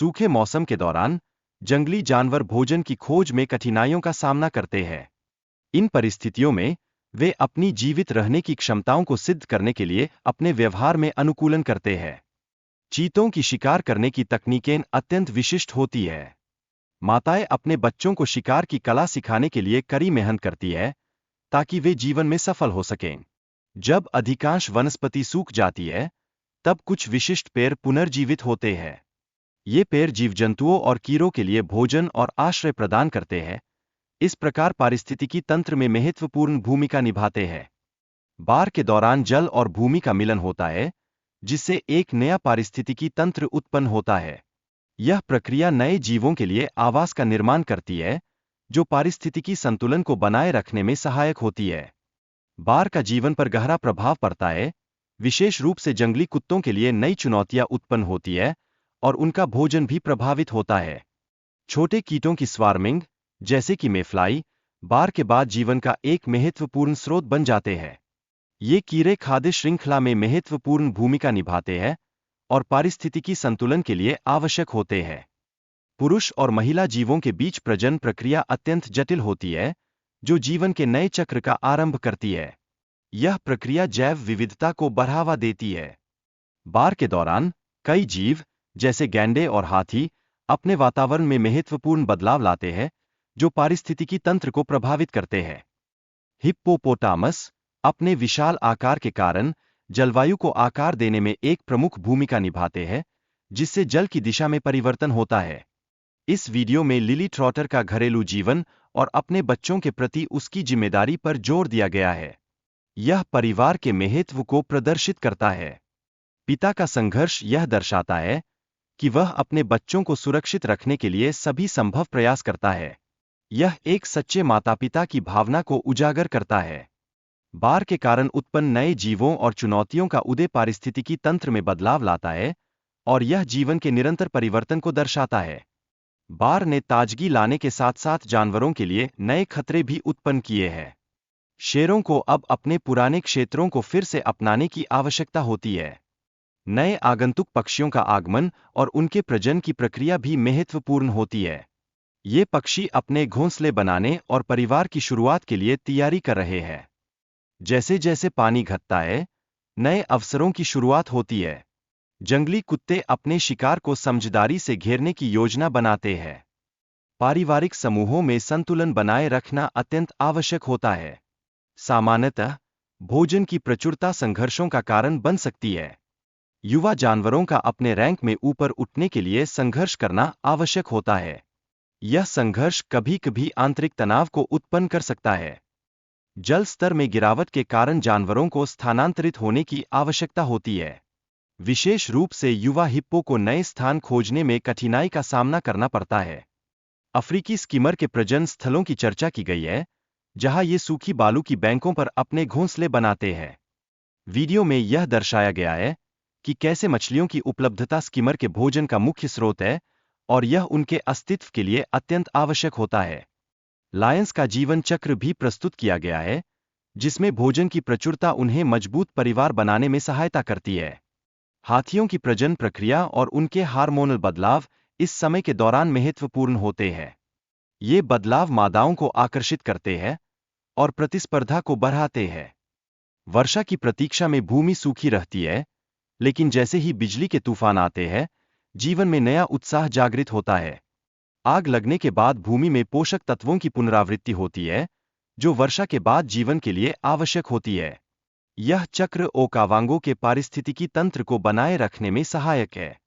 सूखे मौसम के दौरान जंगली जानवर भोजन की खोज में कठिनाइयों का सामना करते हैं। इन परिस्थितियों में वे अपनी जीवित रहने की क्षमताओं को सिद्ध करने के लिए अपने व्यवहार में अनुकूलन करते हैं। चीतों की शिकार करने की तकनीकें अत्यंत विशिष्ट होती है। माताएं अपने बच्चों को शिकार की कला सिखाने के लिए कड़ी मेहनत करती है ताकि वे जीवन में सफल हो सकें। जब अधिकांश वनस्पति सूख जाती है, तब कुछ विशिष्ट पेड़ पुनर्जीवित होते हैं। ये पेड़ जीवजंतुओं और कीड़ों के लिए भोजन और आश्रय प्रदान करते हैं। इस प्रकार पारिस्थितिकी तंत्र में महत्वपूर्ण भूमिका निभाते हैं। बाढ़ के दौरान जल और भूमि का मिलन होता है, जिससे एक नया पारिस्थितिकी तंत्र उत्पन्न होता है। यह प्रक्रिया नए जीवों के लिए आवास का निर्माण करती है, जो पारिस्थितिकी संतुलन को बनाए रखने में सहायक होती है। बाढ़ का जीवन पर गहरा प्रभाव पड़ता है, विशेष रूप से जंगली कुत्तों के लिए नई चुनौतियां उत्पन्न होती है और उनका भोजन भी प्रभावित होता है। छोटे कीटों की स्वार्मिंग, जैसे कि मेफ्लाई, बाढ़ के बाद जीवन का एक महत्वपूर्ण स्रोत बन जाते हैं। ये कीड़े खाद्य श्रृंखला में महत्वपूर्ण भूमिका निभाते हैं और पारिस्थितिकी संतुलन के लिए आवश्यक होते हैं। पुरुष और महिला जीवों के बीच प्रजनन प्रक्रिया अत्यंत जटिल होती है, जो जीवन के नए चक्र का आरंभ करती है। यह प्रक्रिया जैव विविधता को बढ़ावा देती है। बाढ़ के दौरान कई जीव, जैसे गैंडे और हाथी, अपने वातावरण में महत्वपूर्ण बदलाव लाते हैं, जो पारिस्थितिकी तंत्र को प्रभावित करते हैं। हिप्पोपोटामस अपने विशाल आकार के कारण जलवायु को आकार देने में एक प्रमुख भूमिका निभाते हैं, जिससे जल की दिशा में परिवर्तन होता है। इस वीडियो में लिली ट्रॉटर का घरेलू जीवन और अपने बच्चों के प्रति उसकी जिम्मेदारी पर जोर दिया गया है। यह परिवार के महत्व को प्रदर्शित करता है। पिता का संघर्ष यह दर्शाता है कि वह अपने बच्चों को सुरक्षित रखने के लिए सभी संभव प्रयास करता है। यह एक सच्चे माता-पिता की भावना को उजागर करता है। बाढ़ के कारण उत्पन्न नए जीवों और चुनौतियों का उदय पारिस्थितिकी तंत्र में बदलाव लाता है और यह जीवन के निरंतर परिवर्तन को दर्शाता है। बाढ़ ने ताजगी लाने के साथ साथ जानवरों के लिए नए खतरे भी उत्पन्न किए हैं। शेरों को अब अपने पुराने क्षेत्रों को फिर से अपनाने की आवश्यकता होती है। नए आगंतुक पक्षियों का आगमन और उनके प्रजनन की प्रक्रिया भी महत्वपूर्ण होती है। ये पक्षी अपने घोंसले बनाने और परिवार की शुरुआत के लिए तैयारी कर रहे हैं। जैसे जैसे पानी घटता है, नए अवसरों की शुरुआत होती है। जंगली कुत्ते अपने शिकार को समझदारी से घेरने की योजना बनाते हैं। पारिवारिक समूहों में संतुलन बनाए रखना अत्यंत आवश्यक होता है। सामान्यतः भोजन की प्रचुरता संघर्षों का कारण बन सकती है। युवा जानवरों का अपने रैंक में ऊपर उठने के लिए संघर्ष करना आवश्यक होता है। यह संघर्ष कभी-कभी आंतरिक तनाव को उत्पन्न कर सकता है। जल स्तर में गिरावट के कारण जानवरों को स्थानांतरित होने की आवश्यकता होती है। विशेष रूप से युवा हिप्पो को नए स्थान खोजने में कठिनाई का सामना करना पड़ता है। अफ्रीकी स्किमर के प्रजनन स्थलों की चर्चा की गई है, जहां ये सूखी बालू की बैंकों पर अपने घोंसले बनाते हैं। वीडियो में यह दर्शाया गया है कि कैसे मछलियों की उपलब्धता स्किमर के भोजन का मुख्य स्रोत है और यह उनके अस्तित्व के लिए अत्यंत आवश्यक होता है। लायंस का जीवन चक्र भी प्रस्तुत किया गया है, जिसमें भोजन की प्रचुरता उन्हें मजबूत परिवार बनाने में सहायता करती है। हाथियों की प्रजनन प्रक्रिया और उनके हार्मोनल बदलाव इस समय के दौरान महत्वपूर्ण होते हैं। ये बदलाव मादाओं को आकर्षित करते हैं और प्रतिस्पर्धा को बढ़ाते हैं। वर्षा की प्रतीक्षा में भूमि सूखी रहती है, लेकिन जैसे ही बिजली के तूफान आते हैं, जीवन में नया उत्साह जागृत होता है। आग लगने के बाद भूमि में पोषक तत्वों की पुनरावृत्ति होती है, जो वर्षा के बाद जीवन के लिए आवश्यक होती है। यह चक्र ओकावांगो के पारिस्थितिकी तंत्र को बनाए रखने में सहायक है।